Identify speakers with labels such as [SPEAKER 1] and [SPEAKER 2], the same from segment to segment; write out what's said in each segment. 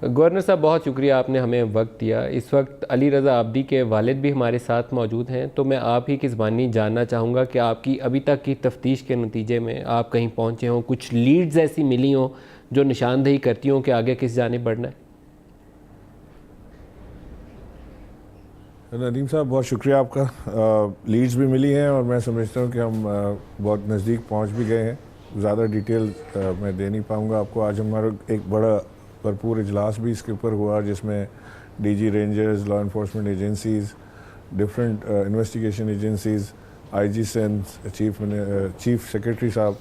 [SPEAKER 1] Governor صاحب بہت شکریہ، آپ نے ہمیں وقت دیا۔ اس وقت علی رضا عابدی کے والد بھی ہمارے ساتھ موجود ہیں، تو میں آپ ہی کی زبانی جاننا چاہوں گا کہ آپ کی ابھی تک کی تفتیش کے نتیجے میں آپ کہیں پہنچے ہوں، کچھ لیڈز ایسی ملی ہوں جو نشاندہی کرتی ہوں کہ آگے کس جانب بڑھنا ہے؟
[SPEAKER 2] ندیم صاحب بہت شکریہ آپ کا۔ لیڈز بھی ملی ہیں اور میں سمجھتا ہوں کہ ہم بہت نزدیک پہنچ بھی گئے ہیں۔ زیادہ ڈیٹیل میں دے نہیں پاؤں گا آپ کو۔ آج ہمارا ایک بڑا بھرپور اجلاس بھی اس کے اوپر ہوا، جس میں D G rangers, law enforcement agencies, different investigation agencies, I G سینس، چیف سیکرٹری صاحب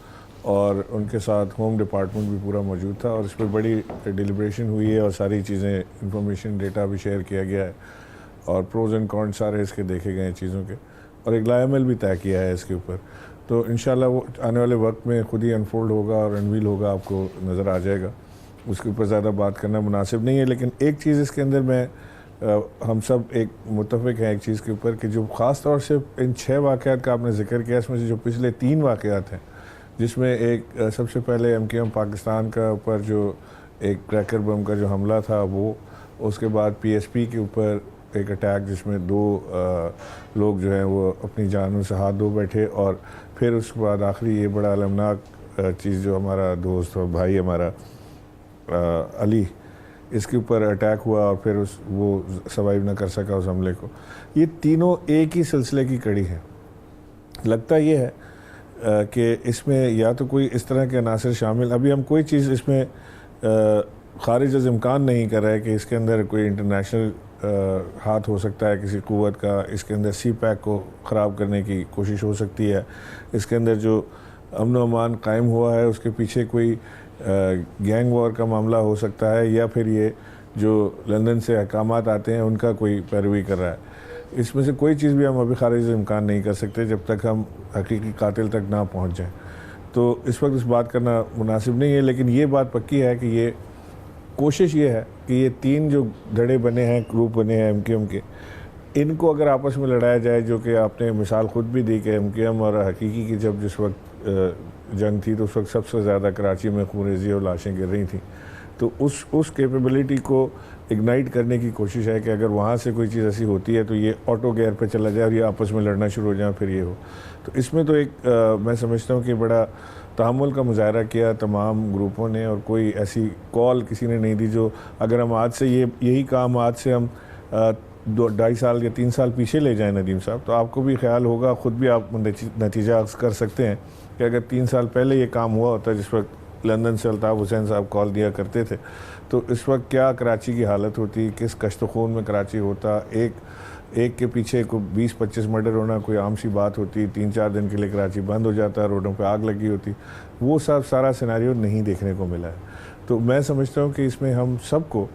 [SPEAKER 2] اور ان کے ساتھ ہوم ڈپارٹمنٹ بھی پورا موجود تھا، اور اس پہ بڑی ڈیلیبریشن ہوئی ہے اور ساری چیزیں انفارمیشن ڈیٹا بھی شیئر کیا گیا ہے، اور پروز اینڈ کونس سارے اس کے دیکھے گئے ہیں چیزوں کے، اور ایک لائے عمل بھی طے کیا ہے اس کے اوپر۔ تو انشاءاللہ وہ آنے والے وقت میں خود ہی انفولڈ ہوگا اور انویل ہوگا، آپ کو نظر آ جائے گا۔ اس کے اوپر زیادہ بات کرنا مناسب نہیں ہے، لیکن ایک چیز اس کے اندر میں ہم سب ایک متفق ہیں ایک چیز کے اوپر، کہ جو خاص طور سے ان 6 واقعات کا آپ نے ذکر کیا، اس میں سے جو پچھلے 3 واقعات ہیں، جس میں ایک سب سے پہلے MKM پاکستان کا اوپر جو ایک کریکر بم کا جو حملہ تھا وہ، اس کے بعد PSP کے اوپر ایک اٹیک جس میں 2 لوگ جو ہیں وہ اپنی جانوں سے ہاتھ دھو بیٹھے، اور پھر اس کے بعد آخری یہ بڑا المناک چیز جو ہمارا دوست اور بھائی ہمارا علی، اس کے اوپر اٹیک ہوا اور پھر وہ سروائیو نہ کر سکا اس حملے کو۔ یہ تینوں ایک ہی سلسلے کی کڑی ہیں۔ لگتا یہ ہے کہ اس میں یا تو کوئی اس طرح کے عناصر شامل، ابھی ہم کوئی چیز اس میں خارج از امکان نہیں کر رہے کہ اس کے اندر کوئی انٹرنیشنل ہاتھ ہو سکتا ہے کسی قوت کا، اس کے اندر سی پیک کو خراب کرنے کی کوشش ہو سکتی ہے، اس کے اندر جو امن و امان قائم ہوا ہے اس کے پیچھے کوئی گینگ وار کا معاملہ ہو سکتا ہے، یا پھر یہ جو لندن سے احکامات آتے ہیں ان کا کوئی پیروی کر رہا ہے۔ اس میں سے کوئی چیز بھی ہم ابھی خارج امکان نہیں کر سکتے جب تک ہم حقیقی قاتل تک نہ پہنچ جائیں، تو اس وقت اس بات کرنا مناسب نہیں ہے۔ لیکن یہ بات پکی ہے کہ یہ کوشش یہ ہے کہ یہ 3 جو دھڑے بنے ہیں، گروپ بنے ہیں MKM کے، ان کو اگر آپس میں لڑایا جائے، جو کہ آپ نے مثال خود بھی دی کہ MKM اور حقیقی کی جس وقت جنگ تھی تو اس وقت سب سے زیادہ کراچی میں خونریزی اور لاشیں گر رہی تھیں، تو اس کیپیبلٹی کو اگنائٹ کرنے کی کوشش ہے کہ اگر وہاں سے کوئی چیز ایسی ہوتی ہے تو یہ آٹو گیئر پہ چلا جائے اور یہ آپس میں لڑنا شروع ہو جائے، پھر یہ ہو۔ تو اس میں تو ایک میں سمجھتا ہوں کہ بڑا تحمل کا مظاہرہ کیا تمام گروپوں نے، اور کوئی ایسی کال کسی نے نہیں دی جو اگر ہم آج سے یہی کام آج سے ہم 2.5 سال یا 3 سال پیچھے لے جائیں ندیم صاحب، تو آپ کو بھی خیال ہوگا، خود بھی آپ نتیجہ اخذ کر سکتے ہیں کہ اگر 3 سال پہلے یہ کام ہوا ہوتا جس وقت لندن سے الطاف حسین صاحب کال دیا کرتے تھے، تو اس وقت کیا کراچی کی حالت ہوتی، کس کشت و خون میں کراچی ہوتا، ایک کے پیچھے کو 20-25 مرڈر ہونا کوئی عام سی بات ہوتی، 3-4 دن کے لیے کراچی بند ہو جاتا، روڈوں پہ آگ لگی ہوتی، وہ سارا سیناریو نہیں دیکھنے کو ملا ہے۔ تو میں سمجھتا ہوں کہ اس میں ہم سب کو،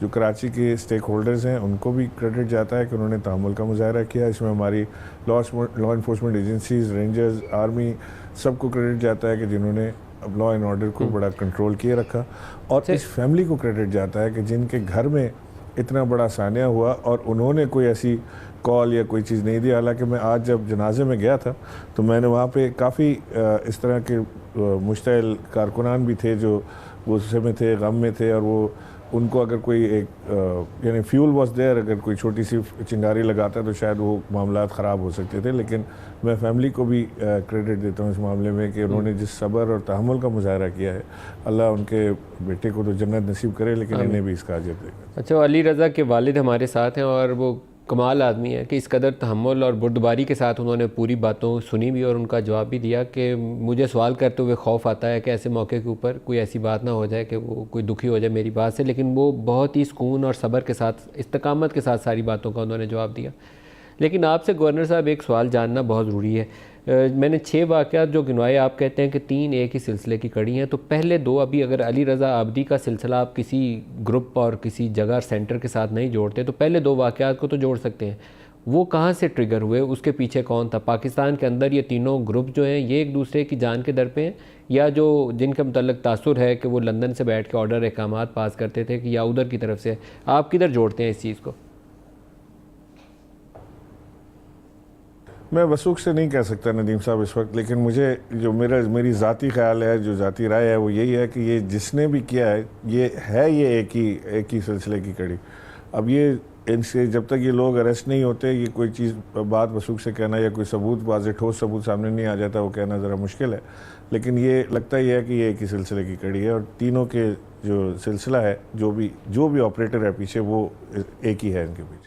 [SPEAKER 2] جو کراچی کے اسٹیک ہولڈرز ہیں، ان کو بھی کریڈٹ جاتا ہے کہ انہوں نے تحمل کا مظاہرہ کیا۔ اس میں ہماری law enforcement agencies, rangers, army, سب کو کریڈٹ جاتا ہے کہ جنہوں نے لا اینڈ آرڈر کو بڑا کنٹرول کیے رکھا، اور اس فیملی کو کریڈٹ جاتا ہے کہ جن کے گھر میں اتنا بڑا سانحہ ہوا اور انہوں نے کوئی ایسی کال یا کوئی چیز نہیں دی۔ حالانکہ میں آج جب جنازے میں گیا تھا تو میں نے وہاں پہ کافی اس طرح کے مشتعل کارکنان بھی تھے جو غصے میں تھے، غم میں تھے، اور وہ ان کو اگر کوئی ایک یعنی فیول واز دیئر، اگر کوئی چھوٹی سی چنگاری لگاتا تو شاید وہ معاملات خراب ہو سکتے تھے۔ لیکن میں فیملی کو بھی کریڈٹ دیتا ہوں اس معاملے میں کہ انہوں نے جس صبر اور تحمل کا مظاہرہ کیا ہے، اللہ ان کے بیٹے کو تو جنت نصیب کرے، لیکن انہیں بھی اس کا اجر دے گا۔
[SPEAKER 1] اچھا، علی رضا کے والد ہمارے ساتھ ہیں، اور وہ کمال آدمی ہے کہ اس قدر تحمل اور بردباری کے ساتھ انہوں نے پوری باتوں سنی بھی اور ان کا جواب بھی دیا کہ مجھے سوال کرتے ہوئے خوف آتا ہے کہ ایسے موقع کے اوپر کوئی ایسی بات نہ ہو جائے کہ وہ کوئی دکھی ہو جائے میری بات سے، لیکن وہ بہت ہی سکون اور صبر کے ساتھ، استقامت کے ساتھ ساری باتوں کا انہوں نے جواب دیا۔ لیکن آپ سے گورنر صاحب ایک سوال جاننا بہت ضروری ہے۔ میں نے 6 واقعات جو گنوائے، آپ کہتے ہیں کہ 3 ایک ہی سلسلے کی کڑی ہیں، تو پہلے 2 ابھی اگر علی رضا عابدی کا سلسلہ آپ کسی گروپ اور کسی جگہ سینٹر کے ساتھ نہیں جوڑتے تو پہلے 2 واقعات کو تو جوڑ سکتے ہیں۔ وہ کہاں سے ٹریگر ہوئے، اس کے پیچھے کون تھا؟ پاکستان کے اندر یہ تینوں گروپ جو ہیں یہ ایک دوسرے کی جان کے در پہ ہیں، یا جو جن کے متعلق تاثر ہے کہ وہ لندن سے بیٹھ کے آرڈر احکامات پاس کرتے تھے، کہ یا ادھر کی طرف سے؟ آپ کدھر جوڑتے ہیں اس چیز کو؟
[SPEAKER 2] میں وثوق سے نہیں کہہ سکتا ندیم صاحب اس وقت، لیکن مجھے جو میری ذاتی خیال ہے، جو ذاتی رائے ہے، وہ یہی ہے کہ یہ جس نے بھی کیا ہے یہ ایک ہی سلسلے کی کڑی. اب یہ ان سے جب تک یہ لوگ اریسٹ نہیں ہوتے، یہ کوئی چیز بات وثوق سے کہنا یا کوئی ثبوت واضح ٹھوس ثبوت سامنے نہیں آ جاتا، وہ کہنا ذرا مشکل ہے. لیکن یہ لگتا ہی ہے کہ یہ ایک ہی سلسلے کی کڑی ہے، اور تینوں کے جو سلسلہ ہے، جو بھی آپریٹر ہے پیچھے، وہ ایک ہی ہے ان کے پیچھے.